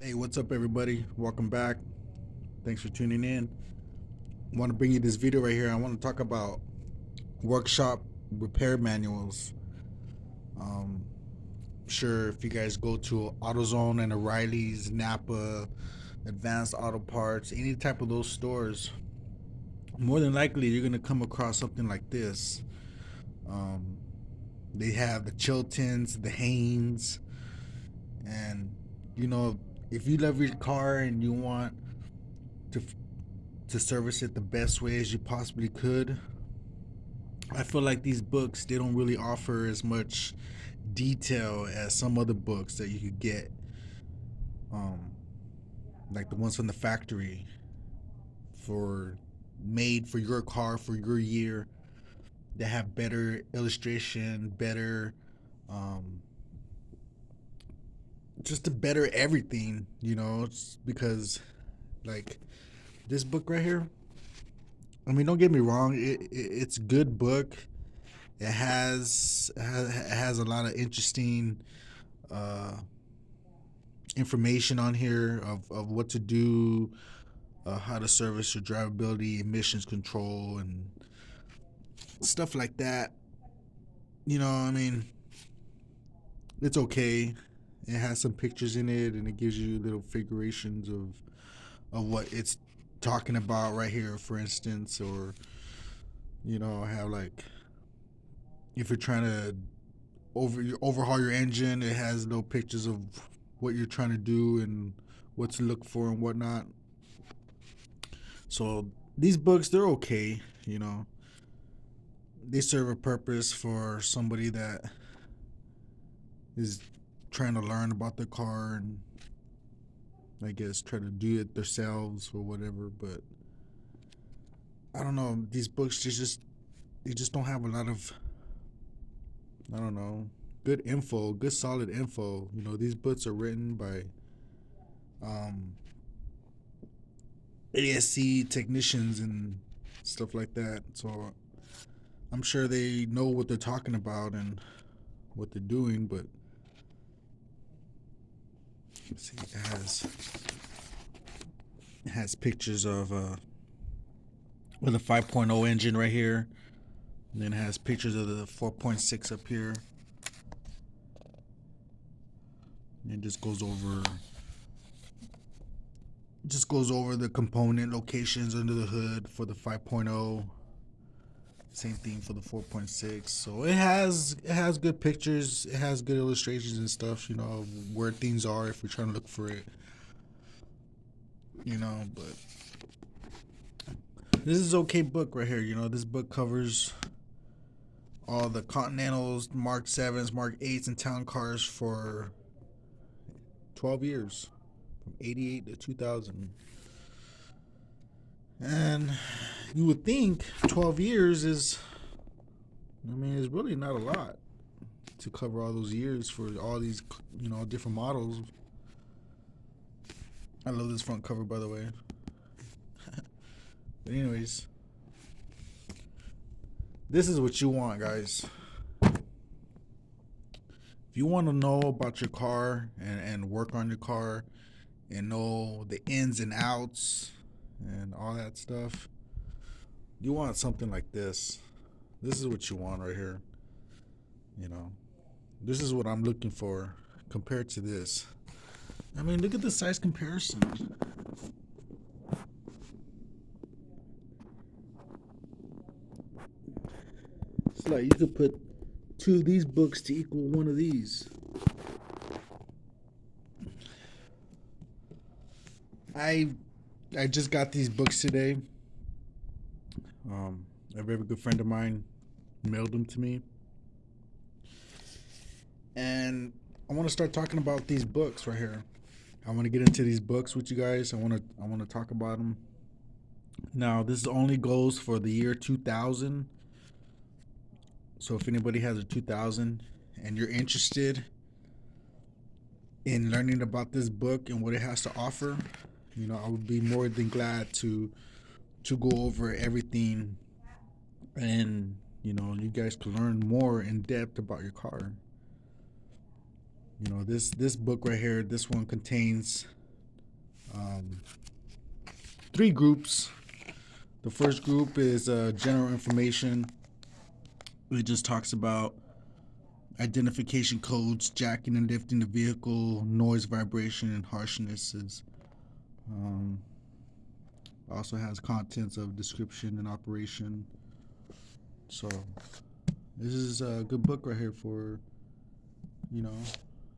Hey, what's up, everybody? Welcome back. Thanks for tuning in. I want to bring you this video right here. I want to talk about workshop repair manuals. Um, sure, if you guys go to AutoZone and O'Reilly's, Napa, Advanced Auto Parts, any type of those stores, more than likely you're gonna come across something like this. Um, they have the Chiltons, the Hanes, and you know, if you love your car and you want to to service it the best way as you possibly could. I feel like these books, they don't really offer as much detail as some other books that you could get, um, like the ones from the factory for made for your car for your year. That have better illustration, better, um, just a better everything. It's because like this book right here. I mean, don't get me wrong. It's a good book. It has a lot of interesting uh, information on here of what to do, how to service your drivability, emissions control, and stuff like that. I mean, it's okay. It has some pictures in it, and it gives you little figurations of what it's talking about right here, for instance, or have like if you're trying to overhaul your engine, it has little pictures of what you're trying to do and what to look for and whatnot. So these books, they're okay. You know, they serve a purpose for somebody that is trying to learn about their car and I guess try to do it themselves or whatever. But I don't know. These books they just don't have a lot of, I don't know, good info, good solid info. These books are written by um, ASC technicians and stuff like that. So I'm sure they know what they're talking about and what they're doing. But let's see, it has pictures of with a 5.0 engine right here. And then it has pictures of the 4.6 up here. And it just goes over the component locations under the hood for the 5.0. Same thing for the 4.6. So it has good pictures, it has good illustrations and stuff, where things are if we're trying to look for it. But this is okay book right here. This book covers all the Continentals, Mark 7s, Mark 8s, and town cars for 12 years, from 88 to 2000. And you would think 12 years is really not a lot to cover all those years for all these, different models. I love this front cover, by the way. But anyways, this is what you want, guys. If you want to know about your car and work on your car and know the ins and outs and all that stuff, you want something like this. This is what you want right here. You know, this is what I'm looking for compared to this. I mean, look at the size comparison. It's like you could put two of these books to equal one of these. I I just got these books today. A very good friend of mine mailed them to me, and I want to start talking about these books right here. I want to get into these books with you guys. I want to talk about them. Now, this only goes for the year 2000. So if anybody has a 2000 and you're interested in learning about this book and what it has to offer, I would be more than glad to go over everything, and you guys can learn more in depth about your car. This book right here, this one contains um, 3 groups. The first group is general information. It just talks about identification codes, jacking and lifting the vehicle, noise, vibration, and harshnesses. Um, also has contents of description and operation. So this is a good book right here for,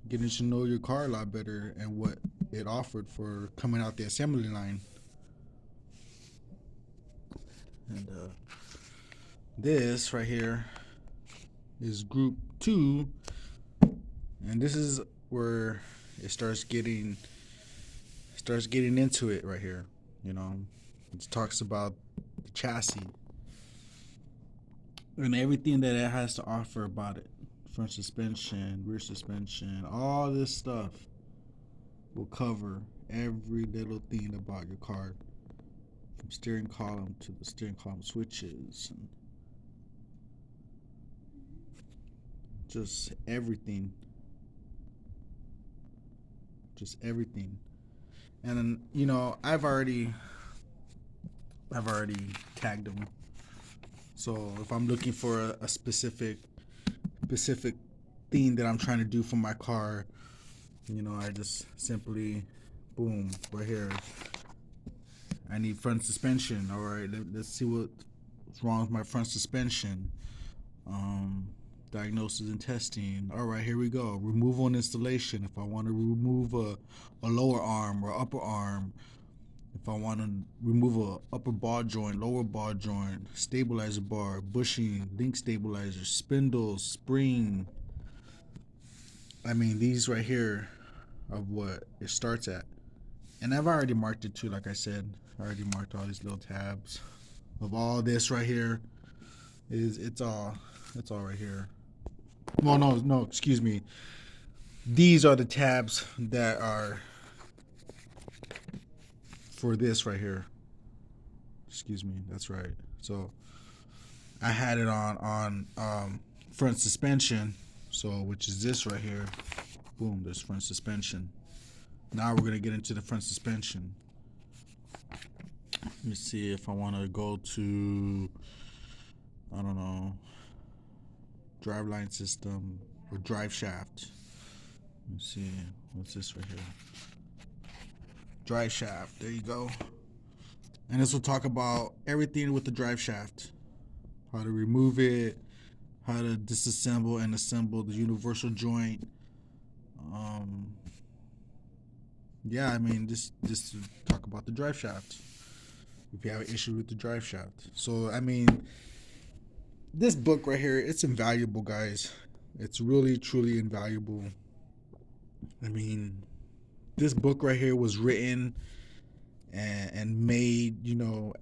getting to know your car a lot better and what it offered for coming out the assembly line. And this right here is group 2, and this is where it starts getting into it right here. It talks about the chassis and everything that it has to offer about it. Front suspension, rear suspension, all this stuff will cover every little thing about your car, from steering column to the steering column switches, and just everything. And then, I've already tagged them. So if I'm looking for a specific thing that I'm trying to do for my car, I just simply, boom, right here. I need front suspension. All right, let's see what's wrong with my front suspension. Diagnosis and testing. All right, here we go. Removal and installation. If I want to remove a lower arm or upper arm, if I want to remove a upper ball joint, lower ball joint, stabilizer bar, bushing, link stabilizer, spindles, spring. I mean, these right here are what it starts at. And I've already marked it too, like I said. I already marked all these little tabs of all this right here. It's all right here. Well, no, excuse me. These are the tabs that are for this right here. Excuse me, that's right. So I had it on front suspension, so which is this right here. Boom, there's front suspension. Now we're gonna get into the front suspension. Let me see if I want to go to, I don't know, driveline system or drive shaft. Let me see, what's this right here? Drive shaft, there you go. And this will talk about everything with the drive shaft. How to remove it, how to disassemble and assemble the universal joint. Yeah, I mean, just to talk about the drive shaft. If you have an issue with the drive shaft. So, I mean, this book right here, it's invaluable, guys. It's really, truly invaluable. I mean, this book right here was written and made,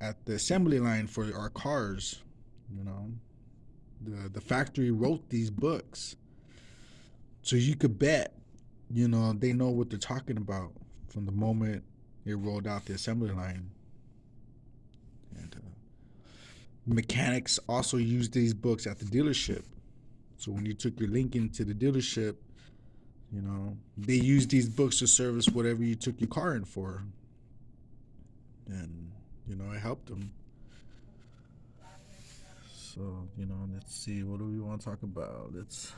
at the assembly line for our cars. The factory wrote these books, so you could bet, they know what they're talking about from the moment it rolled out the assembly line. And mechanics also used these books at the dealership. So when you took your Lincoln to the dealership, they used these books to service whatever you took your car in for. And, it helped them. So, let's see, what do we want to talk about? Let's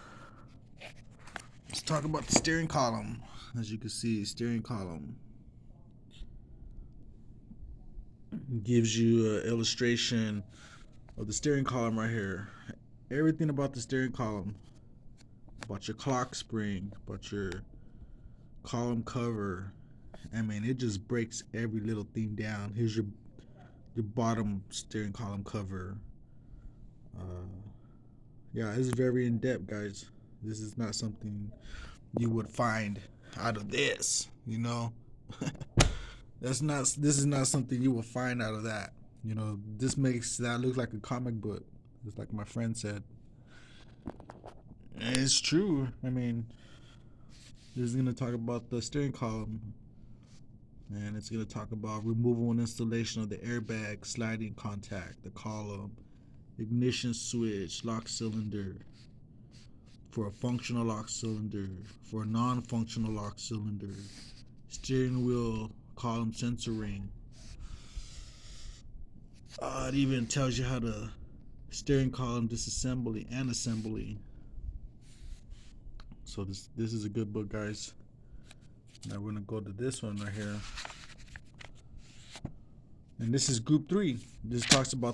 talk about the steering column. As you can see, steering column gives you an illustration of the steering column right here. Everything about the steering column, about your clock spring, about your column cover. I mean, it just breaks every little thing down. Here's your bottom steering column cover. Yeah, it's very in depth, guys. This is not something you would find out of this. This is not something you will find out of that. This makes that look like a comic book. Just like my friend said. And it's true. I mean, this is gonna talk about the steering column. And it's going to talk about removal and installation of the airbag, sliding contact, the column, ignition switch, lock cylinder, for a functional lock cylinder, for a non-functional lock cylinder, steering wheel column censoring. It even tells you how to steering column disassembly and assembly. So this is a good book, guys. Now we're gonna go to this one right here, and this is group 3. This talks about